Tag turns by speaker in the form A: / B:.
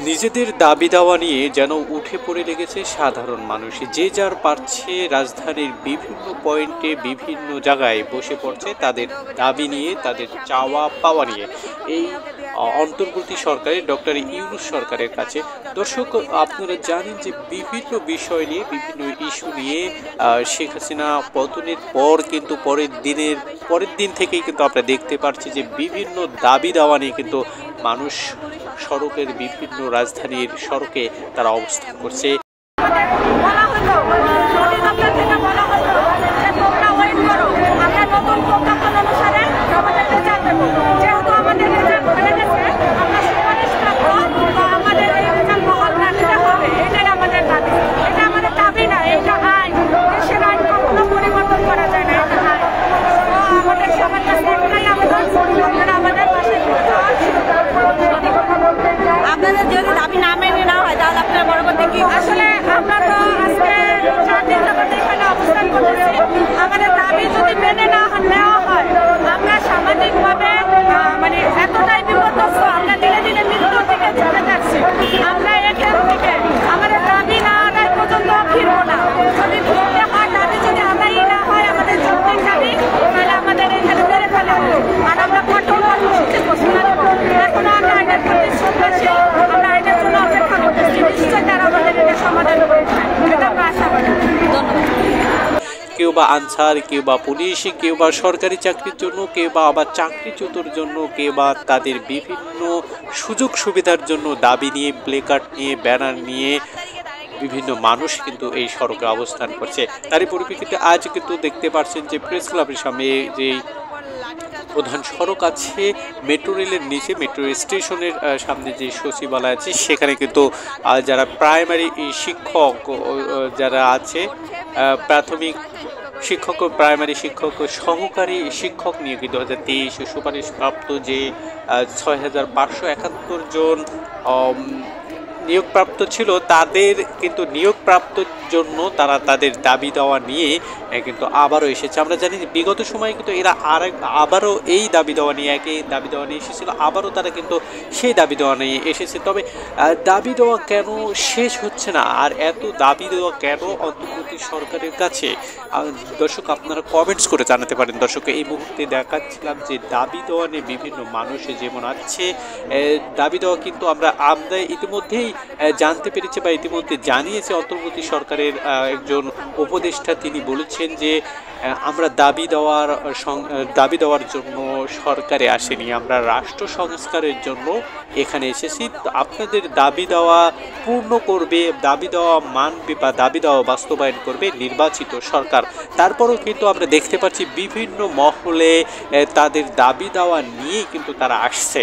A: নিজেদের দাবি দাওয়া নিয়ে যেন উঠে পড়ে লেগেছে সাধারণ মানুষ। যে যার পারছে রাজধানীর বিভিন্ন পয়েন্টে বিভিন্ন জায়গায় বসে পড়ছে তাদের দাবি নিয়ে, তাদের চাওয়া পাওয়া নিয়ে এই অন্তর্বর্তী সরকারের ডক্টর ইউনূস সরকারের কাছে। দর্শক, আপনারা জানেন যে বিভিন্ন বিষয় নিয়ে, বিভিন্ন ইস্যু নিয়ে শেখ হাসিনা পতনের পর কিন্তু পরের দিন থেকেই কিন্তু আমরা দেখতে পাচ্ছি যে বিভিন্ন দাবি দাওয়া নিয়ে কিন্তু মানুষ সড়কের বিভিন্ন রাজধানীর সড়কে তারা অবস্থান করছে।
B: আপনাদের যদি দাবি না মেনে নেওয়া হয় তাহলে আপনারা পরবর্তী কি? আসলে আমরা তো আজকে 4 দিন যাবত এখানে অবস্থান করতেছি। আমাদের দাবি যদি মেনে না নেওয়া হয় আমরা সামাজিকভাবে মানে এতটাই বিপর্যস্ত, আমরা ধীরে ধীরে মৃত্যুর দিকে চলে যাচ্ছি। আমরা এখান থেকে আমাদের দাবি না আদায় পর্যন্ত ফিরবো না। যদি ফিরতে হয়, দাবি যদি আদায় না হয় আমাদের যৌক্তিক দাবি, তাহলে আমাদের এখানে মেরে ফেলা হবে। আর আমরা কঠোর কর্মসূচি ঘোষণা দেবো। এখনো আমরা আইনের প্রতি শ্রদ্ধাশীল, আমরা আইনের জন্য অপেক্ষা করতেছি। নিশ্চয়ই তারা আমাদের এটা সমাধান করবে, এটা আমরা আশাবাদী।
A: কেউ বা আনসার, কেউ বা পুলিশ, কেউ বা সরকারি চাকরির জন্য, কেউ বা আবার চাকরিচ্যুতর জন্য, কেউ বা তাদের বিভিন্ন সুযোগ সুবিধার জন্য দাবি নিয়ে, প্লেকার্ড নিয়ে, ব্যানার নিয়ে বিভিন্ন মানুষ কিন্তু এই সড়কে অবস্থান করছে। তারই পরিপ্রেক্ষিতে আজ কিন্তু দেখতে পাচ্ছেন যে প্রেস ক্লাবের সামনে যেই প্রধান সড়ক আছে, মেট্রো রেলের নিচে মেট্রো স্টেশনের সামনে যে সচিবালয় আছে, সেখানে কিন্তু যারা প্রাইমারি শিক্ষক যারা আছে, প্রাথমিক শিক্ষক, প্রাইমারি শিক্ষক, সহকারী শিক্ষক নিয়ে কিন্তু 2023 সুপারিশপ্রাপ্ত যে 6571 জন নিয়োগপ্রাপ্ত ছিল, তাদের কিন্তু নিয়োগপ্রাপ্তর জন্য তারা তাদের দাবি দেওয়া নিয়ে কিন্তু আবারও এসেছে। আমরা জানি যে বিগত সময়ে কিন্তু এরা আবারও এই দাবি দেওয়া নিয়ে, একই দাবি দেওয়া নিয়ে এসেছিল, আবারও তারা কিন্তু সেই দাবি দেওয়া নিয়ে এসেছে। তবে দাবি দেওয়া কেন শেষ হচ্ছে না, আর এত দাবি দেওয়া কেন অন্তর্বর্তী সরকারের কাছে? দর্শক, আপনারা কমেন্টস করে জানাতে পারেন। দর্শক, এই মুহূর্তে দেখাচ্ছিলাম যে দাবি দেওয়া নিয়ে বিভিন্ন মানুষ যেমন আছে, দাবি দেওয়া কিন্তু আমরা ইতিমধ্যেই জানতে পেরেছি বা ইতিমধ্যে জানিয়েছে অন্তর্বর্তী সরকারের একজন উপদেষ্টা। তিনি বলেছেন যে আমরা দাবি দেওয়ার জন্য সরকারে আসেনি, আমরা রাষ্ট্র সংস্কারের জন্য এখানে এসেছি। আপনাদের দাবি দেওয়া পূর্ণ করবে, দাবি দেওয়া মানবে বা দাবি দেওয়া বাস্তবায়ন করবে নির্বাচিত সরকার। তারপরেও কিন্তু আমরা দেখতে পাচ্ছি বিভিন্ন মহলে তাদের দাবি দেওয়া নিয়ে কিন্তু তারা আসছে।